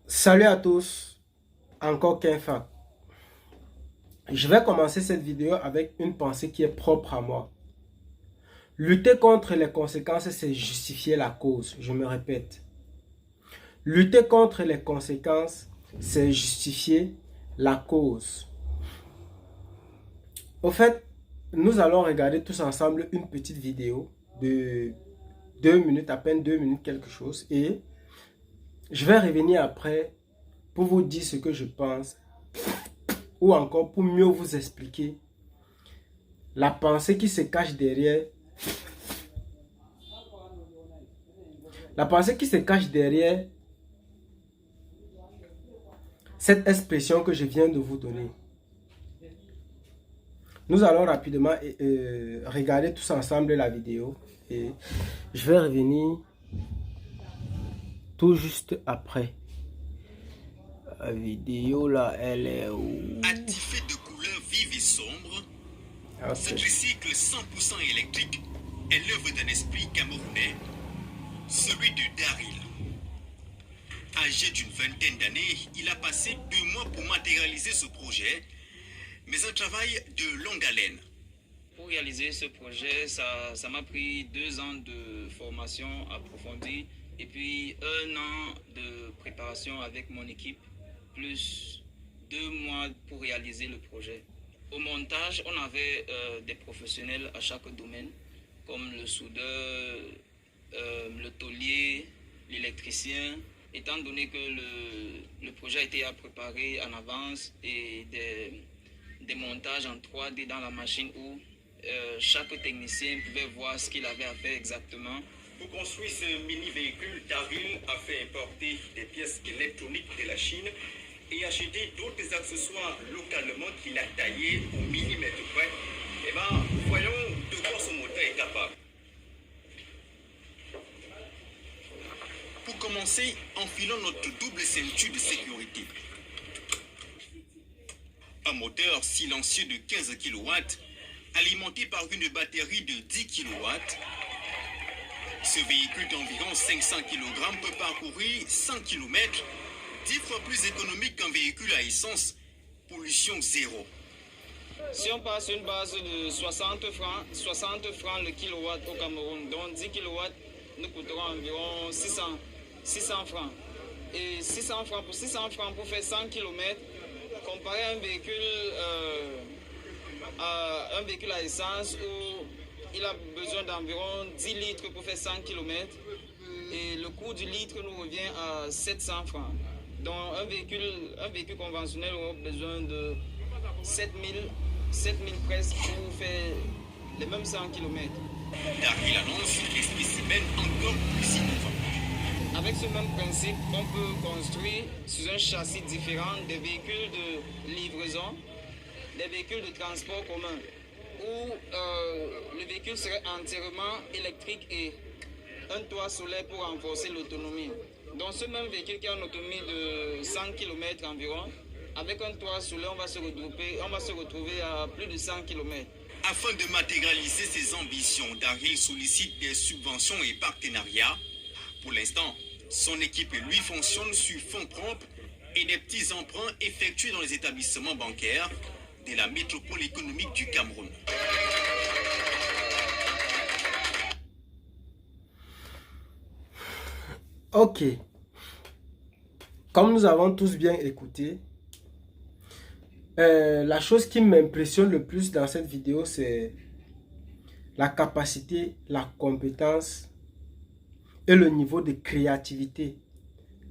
Salut à tous, encore Kenfa. Je vais commencer cette vidéo avec une pensée qui est propre à moi. Lutter contre les conséquences, c'est justifier la cause. Je me répète. Lutter contre les conséquences, c'est justifier la cause. Au fait, nous allons regarder tous ensemble une petite vidéo de 2 minutes, à peine 2 minutes quelque chose. Et je vais revenir après pour vous dire ce que je pense ou encore pour mieux vous expliquer la pensée qui se cache derrière cette expression que je viens de vous donner. Nous allons rapidement regarder tous ensemble la vidéo et je vais revenir tout juste après. La vidéo là, elle est où? Attifé de couleurs vives et sombres, Okay. ce tricycle 100% électrique est l'œuvre d'un esprit camerounais, celui de Daryl. Âgé d'une vingtaine d'années, il a passé 2 mois pour matérialiser ce projet, mais un travail de longue haleine. Pour réaliser ce projet, ça m'a pris 2 ans de formation approfondie et puis 1 an de préparation avec mon équipe, plus 2 mois pour réaliser le projet. Au montage, on avait des professionnels à chaque domaine, comme le soudeur, le tôlier, l'électricien. Étant donné que le projet a été préparé en avance et des montages en 3D dans la machine où chaque technicien pouvait voir ce qu'il avait à faire exactement. Pour construire ce mini-véhicule, Daryl a fait importer des pièces électroniques de la Chine et acheter d'autres accessoires localement qu'il a taillés au millimètre près. Eh bien, voyons de quoi son moteur est capable. Pour commencer, enfilons notre double ceinture de sécurité. Un moteur silencieux de 15 kW, alimenté par une batterie de 10 kW. Ce véhicule d'environ 500 kg peut parcourir 100 km, 10 fois plus économique qu'un véhicule à essence, pollution zéro. Si on passe une base de 60 francs le kilowatt au Cameroun, donc 10 kW nous coûteront environ 600 francs. Et 600 francs pour faire 100 km, comparé à un véhicule à essence où il a besoin d'environ 10 litres pour faire 100 km et le coût du litre nous revient à 700 francs. Donc un véhicule conventionnel aura besoin de 7000 presque pour faire les mêmes 100 km. Daryl annonce des spécimens encore plus innovants. Avec ce même principe, on peut construire sur un châssis différent des véhicules de livraison, des véhicules de transport commun, où le véhicule serait entièrement électrique et un toit solaire pour renforcer l'autonomie. Donc ce même véhicule qui a une autonomie de 100 km environ, avec un toit solaire, on va se retrouver à plus de 100 km. Afin de matérialiser ses ambitions, Daryl sollicite des subventions et partenariats. Pour l'instant, son équipe et lui fonctionnent sur fonds propres et des petits emprunts effectués dans les établissements bancaires de la métropole économique du Cameroun. Ok. Comme nous avons tous bien écouté, la chose qui m'impressionne le plus dans cette vidéo, c'est la capacité, la compétence et le niveau de créativité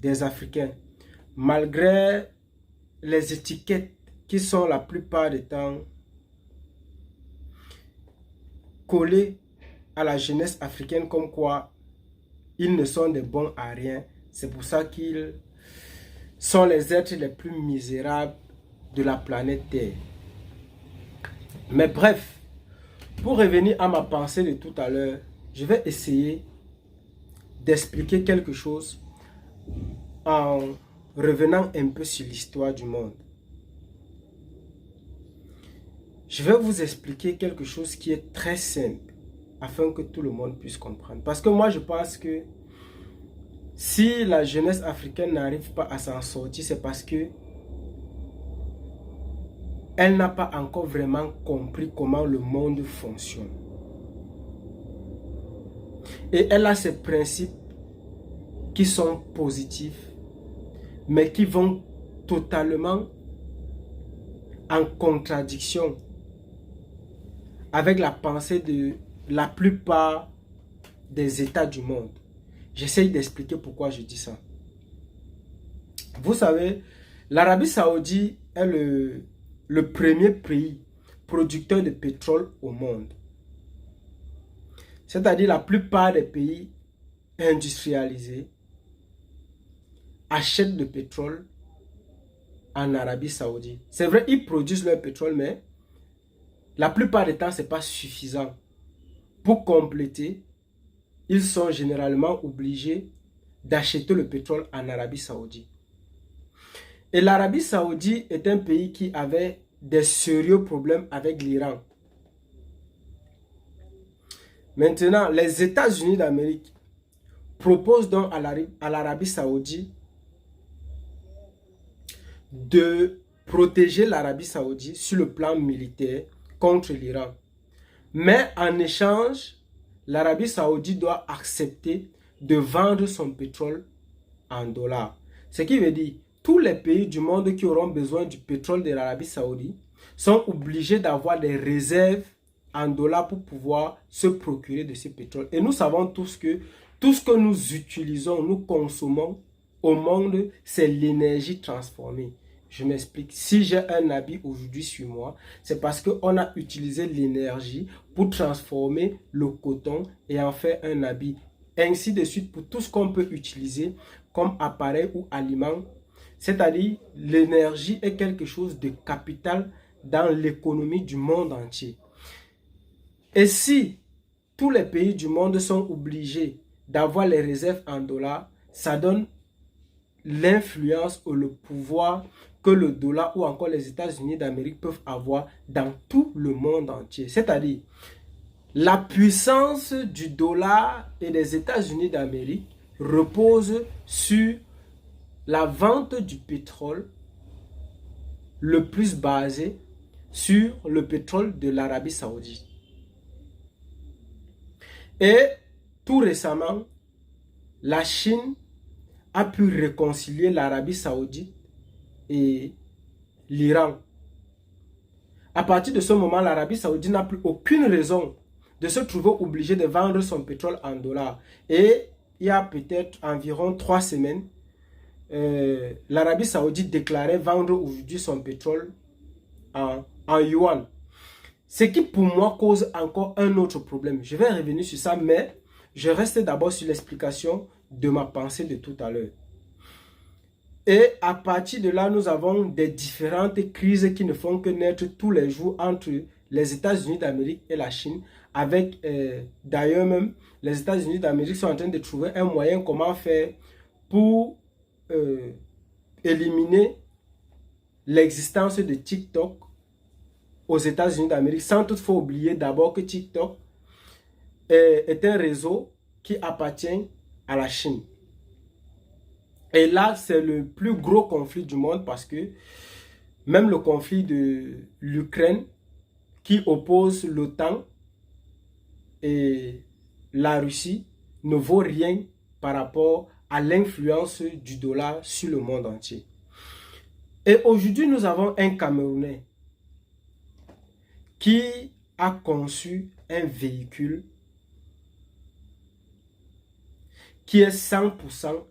des Africains. Malgré les étiquettes qui sont la plupart du temps collées à la jeunesse africaine comme quoi ils ne sont des bons à rien. C'est pour ça qu'ils sont les êtres les plus misérables de la planète Terre. Mais bref, pour revenir à ma pensée de tout à l'heure, je vais essayer d'expliquer quelque chose en revenant un peu sur l'histoire du monde. Je vais vous expliquer quelque chose qui est très simple afin que tout le monde puisse comprendre. Parce que moi, je pense que Si la jeunesse africaine n'arrive pas à s'en sortir, c'est parce que elle n'a pas encore vraiment compris comment le monde fonctionne. Et elle a ses principes qui sont positifs, mais qui vont totalement en contradiction avec la pensée de la plupart des États du monde. J'essaye d'expliquer pourquoi je dis ça. Vous savez, l'Arabie Saoudite est le premier pays producteur de pétrole au monde. C'est-à-dire la plupart des pays industrialisés achètent le pétrole en Arabie Saoudite. C'est vrai, ils produisent leur pétrole, mais la plupart du temps, ce n'est pas suffisant. Pour compléter, ils sont généralement obligés d'acheter le pétrole en Arabie Saoudite. Et l'Arabie Saoudite est un pays qui avait des sérieux problèmes avec l'Iran. Maintenant, les États-Unis d'Amérique proposent donc à l'Arabie Saoudite de protéger l'Arabie Saoudite sur le plan militaire contre l'Iran. Mais en échange, l'Arabie Saoudite doit accepter de vendre son pétrole en dollars. Ce qui veut dire tous les pays du monde qui auront besoin du pétrole de l'Arabie Saoudite sont obligés d'avoir des réserves en dollars pour pouvoir se procurer de ce pétrole. Et nous savons tous que tout ce que nous utilisons, nous consommons au monde, c'est l'énergie transformée. Je m'explique. Si j'ai un habit aujourd'hui sur moi, c'est parce qu'on a utilisé l'énergie pour transformer le coton et en faire un habit. Ainsi de suite pour tout ce qu'on peut utiliser comme appareil ou aliment. C'est-à-dire, l'énergie est quelque chose de capital dans l'économie du monde entier. Et si tous les pays du monde sont obligés d'avoir les réserves en dollars, ça donne l'influence ou le pouvoir que le dollar ou encore les États-Unis d'Amérique peuvent avoir dans tout le monde entier. C'est-à-dire, la puissance du dollar et des États-Unis d'Amérique repose sur la vente du pétrole le plus basé sur le pétrole de l'Arabie Saoudite. Et tout récemment, la Chine a pu réconcilier l'Arabie Saoudite et l'Iran. À partir de ce moment, l'Arabie Saoudite n'a plus aucune raison de se trouver obligée de vendre son pétrole en dollars. Et il y a peut-être environ 3 semaines, l'Arabie Saoudite déclarait vendre aujourd'hui son pétrole en yuan. Ce qui pour moi cause encore un autre problème. Je vais revenir sur ça, mais je reste d'abord sur l'explication de ma pensée de tout à l'heure. Et à partir de là, nous avons des différentes crises qui ne font que naître tous les jours entre les États-Unis d'Amérique et la Chine. Avec d'ailleurs même, les États-Unis d'Amérique sont en train de trouver un moyen comment faire pour éliminer l'existence de TikTok aux États-Unis d'Amérique, sans toutefois oublier d'abord que TikTok est un réseau qui appartient à la Chine. Et là, c'est le plus gros conflit du monde parce que même le conflit de l'Ukraine qui oppose l'OTAN et la Russie ne vaut rien par rapport à l'influence du dollar sur le monde entier. Et aujourd'hui, nous avons un Camerounais qui a conçu un véhicule qui est 100%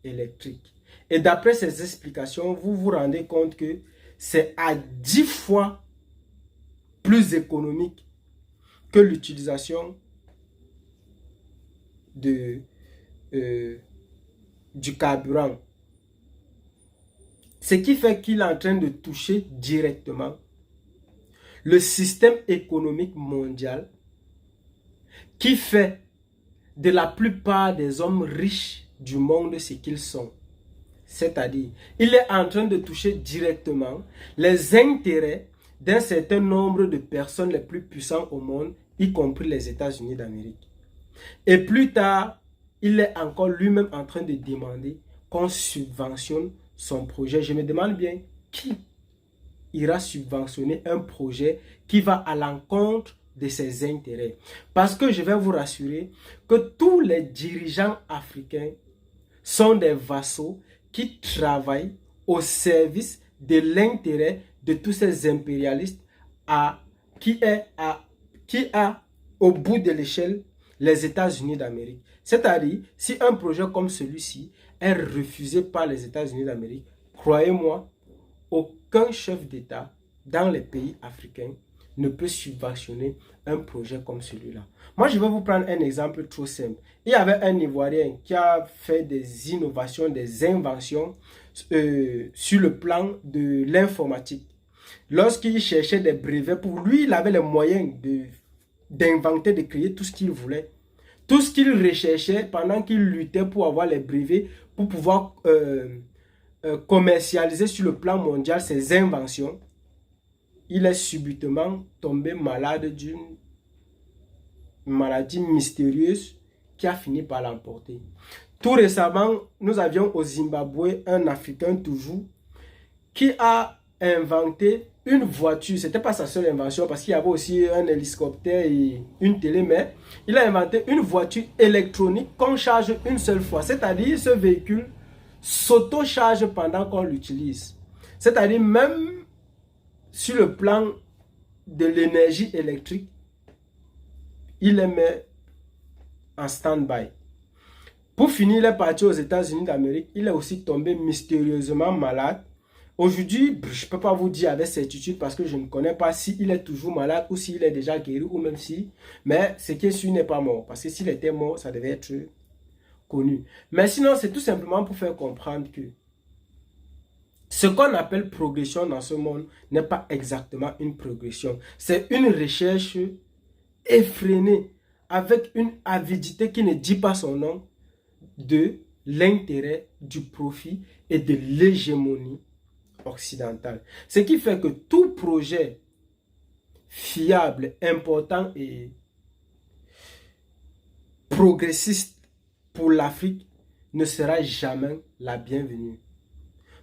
électrique. Et d'après ces explications, vous vous rendez compte que c'est à 10 fois plus économique que l'utilisation du carburant. Ce qui fait qu'il est en train de toucher directement le système économique mondial qui fait de la plupart des hommes riches du monde ce qu'ils sont. C'est-à-dire, il est en train de toucher directement les intérêts d'un certain nombre de personnes les plus puissantes au monde, y compris les États-Unis d'Amérique. Et plus tard, il est encore lui-même en train de demander qu'on subventionne son projet. Je me demande bien qui ira subventionner un projet qui va à l'encontre de ses intérêts. Parce que je vais vous rassurer que tous les dirigeants africains sont des vassaux qui travaillent au service de l'intérêt de tous ces impérialistes qui a au bout de l'échelle les États-Unis d'Amérique. C'est-à-dire, si un projet comme celui-ci est refusé par les États-Unis d'Amérique, croyez-moi, aucun chef d'État dans les pays africains ne peut subventionner un projet comme celui-là. Moi, je vais vous prendre un exemple trop simple. Il y avait un Ivoirien qui a fait des innovations, des inventions sur le plan de l'informatique. Lorsqu'il cherchait des brevets, pour lui, il avait les moyens d'inventer, de créer tout ce qu'il voulait. Tout ce qu'il recherchait pendant qu'il luttait pour avoir les brevets, pour pouvoir commercialiser sur le plan mondial ses inventions, il est subitement tombé malade d'une maladie mystérieuse qui a fini par l'emporter. Tout récemment, nous avions au Zimbabwe un Africain toujours qui a inventé une voiture. Ce n'était pas sa seule invention parce qu'il y avait aussi un hélicoptère et une télé, mais il a inventé une voiture électronique qu'on charge une seule fois. C'est-à-dire ce véhicule s'auto-charge pendant qu'on l'utilise. C'est-à-dire même sur le plan de l'énergie électrique, il les met en stand-by. Pour finir, il est parti aux États-Unis d'Amérique. Il est aussi tombé mystérieusement malade. Aujourd'hui, je ne peux pas vous dire avec certitude parce que je ne connais pas s'il est toujours malade ou s'il est déjà guéri ou même si. Mais ce qui est sûr, il n'est pas mort. Parce que s'il était mort, ça devait être connu. Mais sinon, c'est tout simplement pour faire comprendre que ce qu'on appelle progression dans ce monde n'est pas exactement une progression. C'est une recherche effrénée avec une avidité qui ne dit pas son nom de l'intérêt, du profit et de l'hégémonie occidentale. Ce qui fait que tout projet fiable, important et progressiste pour l'Afrique ne sera jamais la bienvenue.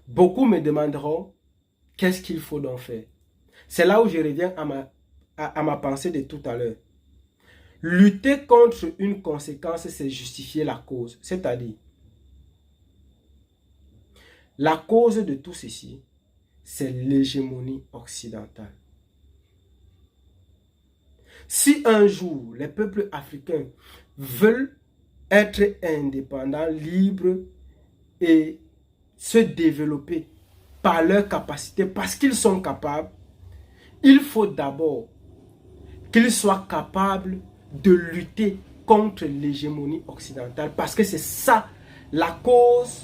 Beaucoup me demanderont qu'est-ce qu'il faut donc faire. C'est là où je reviens à ma pensée de tout à l'heure. Lutter contre une conséquence, c'est justifier la cause. C'est-à-dire, la cause de tout ceci, c'est l'hégémonie occidentale. Si un jour, les peuples africains veulent être indépendants, libres et se développer par leur capacité, parce qu'ils sont capables, il faut d'abord qu'ils soient capables de lutter contre l'hégémonie occidentale, parce que c'est ça la cause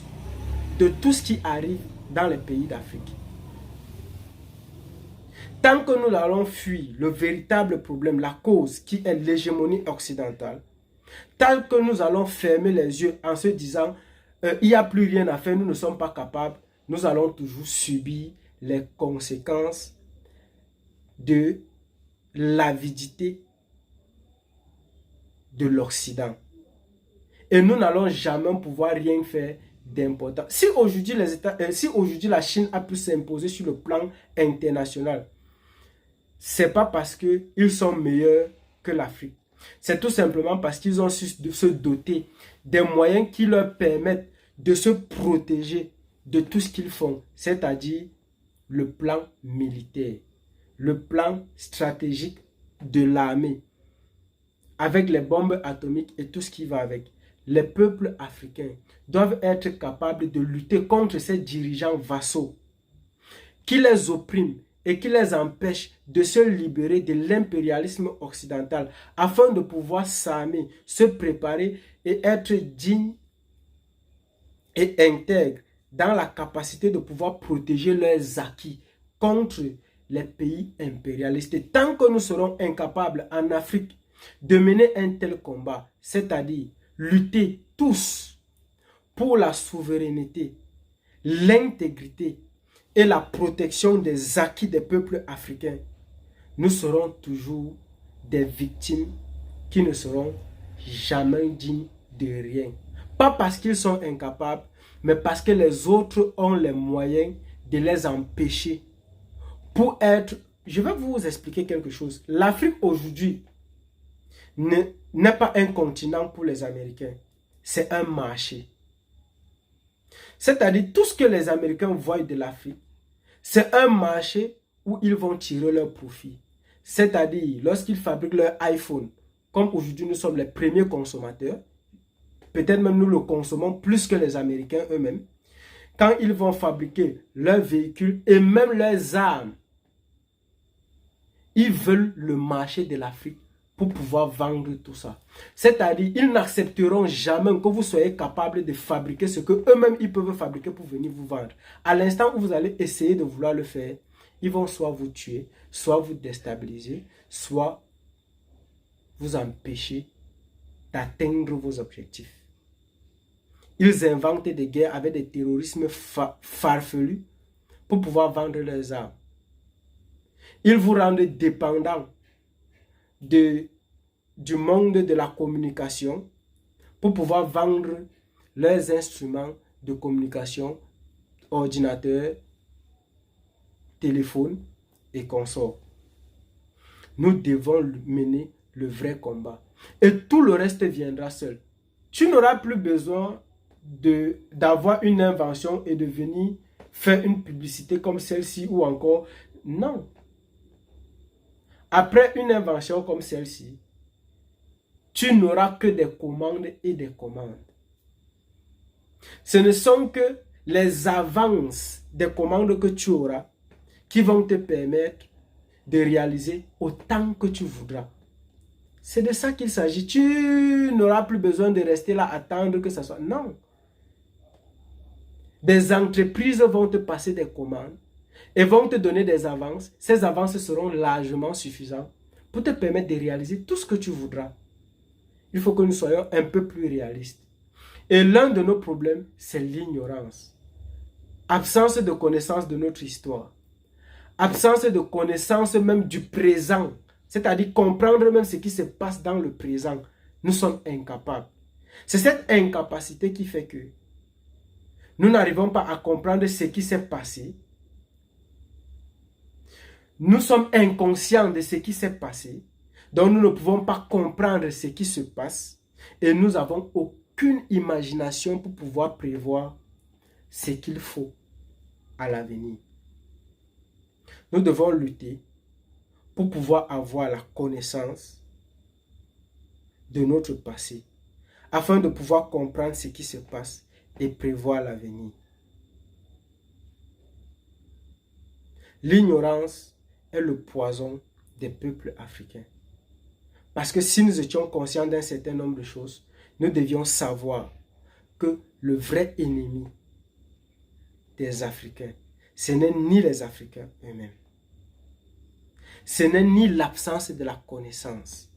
de tout ce qui arrive dans les pays d'Afrique. Tant que nous allons fuir le véritable problème, la cause qui est l'hégémonie occidentale, tant que nous allons fermer les yeux en se disant il n'y a plus rien à faire, nous ne sommes pas capables, nous allons toujours subir les conséquences de l'avidité de l'Occident. Et nous n'allons jamais pouvoir rien faire d'important. Si aujourd'hui la Chine a pu s'imposer sur le plan international, c'est pas parce qu'ils sont meilleurs que l'Afrique. C'est tout simplement parce qu'ils ont su se doter des moyens qui leur permettent de se protéger de tout ce qu'ils font, c'est-à-dire le plan militaire, le plan stratégique de l'armée, avec les bombes atomiques et tout ce qui va avec. Les peuples africains doivent être capables de lutter contre ces dirigeants vassaux qui les oppriment et qui les empêchent de se libérer de l'impérialisme occidental afin de pouvoir s'armer, se préparer et être dignes et intègres dans la capacité de pouvoir protéger leurs acquis contre les pays impérialistes. Et tant que nous serons incapables en Afrique de mener un tel combat, c'est-à-dire lutter tous pour la souveraineté, l'intégrité et la protection des acquis des peuples africains, nous serons toujours des victimes qui ne seront jamais dignes de rien. Pas parce qu'ils sont incapables, mais parce que les autres ont les moyens de les empêcher pour être... Je vais vous expliquer quelque chose. L'Afrique aujourd'hui n'est pas un continent pour les Américains. C'est un marché. C'est-à-dire tout ce que les Américains voient de l'Afrique, c'est un marché où ils vont tirer leur profit. C'est-à-dire lorsqu'ils fabriquent leur iPhone, comme aujourd'hui nous sommes les premiers consommateurs, peut-être même nous le consommons plus que les Américains eux-mêmes, quand ils vont fabriquer leurs véhicules et même leurs armes, ils veulent le marché de l'Afrique pour pouvoir vendre tout ça. C'est-à-dire, ils n'accepteront jamais que vous soyez capable de fabriquer ce que eux-mêmes ils peuvent fabriquer pour venir vous vendre. À l'instant où vous allez essayer de vouloir le faire, ils vont soit vous tuer, soit vous déstabiliser, soit vous empêcher d'atteindre vos objectifs. Ils inventent des guerres avec des terrorismes farfelus pour pouvoir vendre leurs armes. Ils vous rendent dépendants du monde de la communication pour pouvoir vendre leurs instruments de communication, ordinateurs, téléphones et consorts. Nous devons mener le vrai combat. Et tout le reste viendra seul. Tu n'auras plus besoin d'avoir une invention et de venir faire une publicité comme celle-ci ou encore... Non. Après une invention comme celle-ci, tu n'auras que des commandes et des commandes. Ce ne sont que les avances des commandes que tu auras qui vont te permettre de réaliser autant que tu voudras. C'est de ça qu'il s'agit. Tu n'auras plus besoin de rester là, attendre que ça soit... Non. Des entreprises vont te passer des commandes et vont te donner des avances. Ces avances seront largement suffisantes pour te permettre de réaliser tout ce que tu voudras. Il faut que nous soyons un peu plus réalistes. Et l'un de nos problèmes, c'est l'ignorance. Absence de connaissance de notre histoire. Absence de connaissance même du présent. C'est-à-dire comprendre même ce qui se passe dans le présent. Nous sommes incapables. C'est cette incapacité qui fait que nous n'arrivons pas à comprendre ce qui s'est passé. Nous sommes inconscients de ce qui s'est passé. Donc nous ne pouvons pas comprendre ce qui se passe. Et nous n'avons aucune imagination pour pouvoir prévoir ce qu'il faut à l'avenir. Nous devons lutter pour pouvoir avoir la connaissance de notre passé, afin de pouvoir comprendre ce qui se passe et prévoir l'avenir. L'ignorance est le poison des peuples africains. Parce que si nous étions conscients d'un certain nombre de choses, nous devions savoir que le vrai ennemi des Africains, ce n'est ni les Africains eux-mêmes. Ce n'est ni l'absence de la connaissance.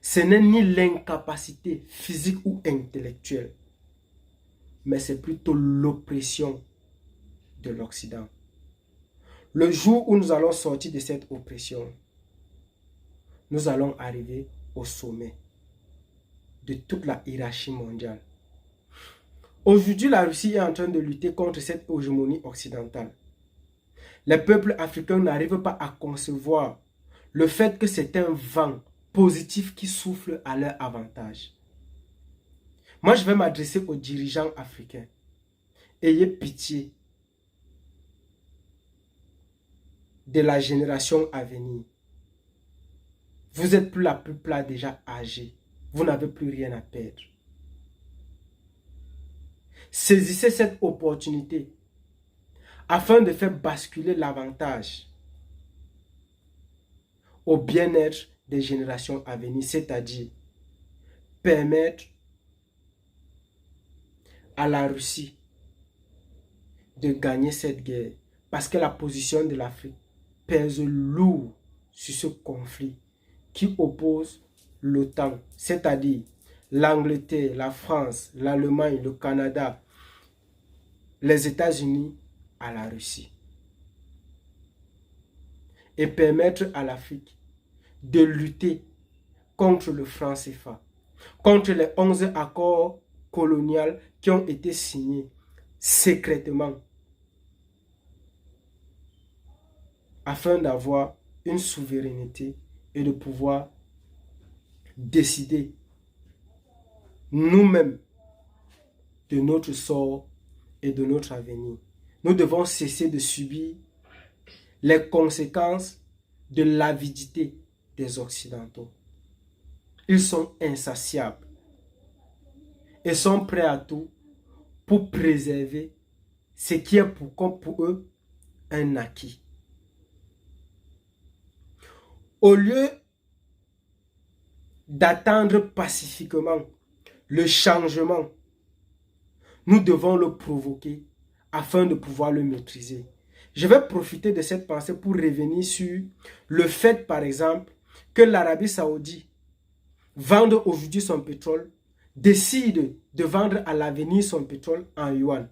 Ce n'est ni l'incapacité physique ou intellectuelle. Mais c'est plutôt l'oppression de l'Occident. Le jour où nous allons sortir de cette oppression, nous allons arriver au sommet de toute la hiérarchie mondiale. Aujourd'hui, la Russie est en train de lutter contre cette hégémonie occidentale. Les peuples africains n'arrivent pas à concevoir le fait que c'est un vent positif qui souffle à leur avantage. Moi, je vais m'adresser aux dirigeants africains. Ayez pitié de la génération à venir. Vous êtes pour la plupart déjà âgés. Vous n'avez plus rien à perdre. Saisissez cette opportunité afin de faire basculer l'avantage au bien-être des générations à venir, c'est-à-dire permettre à la Russie de gagner cette guerre, parce que la position de l'Afrique pèse lourd sur ce conflit qui oppose l'OTAN, c'est-à-dire l'Angleterre, la France, l'Allemagne, le Canada, les États-Unis à la Russie. Et permettre à l'Afrique de lutter contre le franc CFA. contre les 11 accords coloniaux qui ont été signés secrètement afin d'avoir une souveraineté et de pouvoir décider nous-mêmes de notre sort et de notre avenir. Nous devons cesser de subir les conséquences de l'avidité des Occidentaux. Ils sont insatiables et sont prêts à tout pour préserver ce qui est pour eux un acquis. Au lieu d'attendre pacifiquement le changement, nous devons le provoquer afin de pouvoir le maîtriser. Je vais profiter de cette pensée pour revenir sur le fait, par exemple, que l'Arabie Saoudite vende aujourd'hui son pétrole, décide de vendre à l'avenir son pétrole en yuan.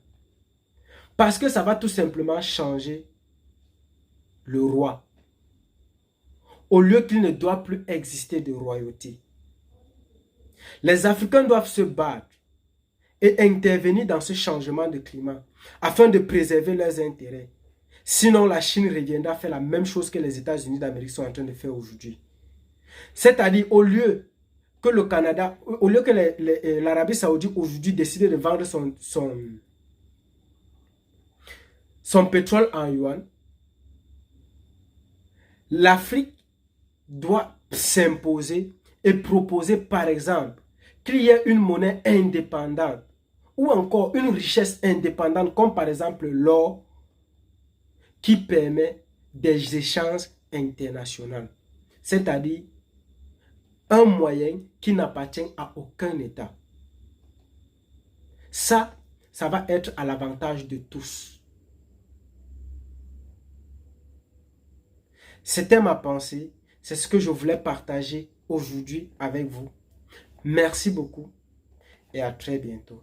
Parce que ça va tout simplement changer le roi. Au lieu qu'il ne doit plus exister de royauté. Les Africains doivent se battre et intervenir dans ce changement de climat afin de préserver leurs intérêts. Sinon, la Chine reviendra faire la même chose que les États-Unis d'Amérique sont en train de faire aujourd'hui. C'est-à-dire, au lieu que le Canada, au lieu que l'Arabie Saoudite aujourd'hui décide de vendre son pétrole en yuan, l'Afrique doit s'imposer et proposer, par exemple, qu'il y ait une monnaie indépendante ou encore une richesse indépendante, comme par exemple l'or, qui permet des échanges internationaux. C'est-à-dire un moyen qui n'appartient à aucun État. Ça va être à l'avantage de tous. C'était ma pensée. C'est ce que je voulais partager aujourd'hui avec vous. Merci beaucoup et à très bientôt.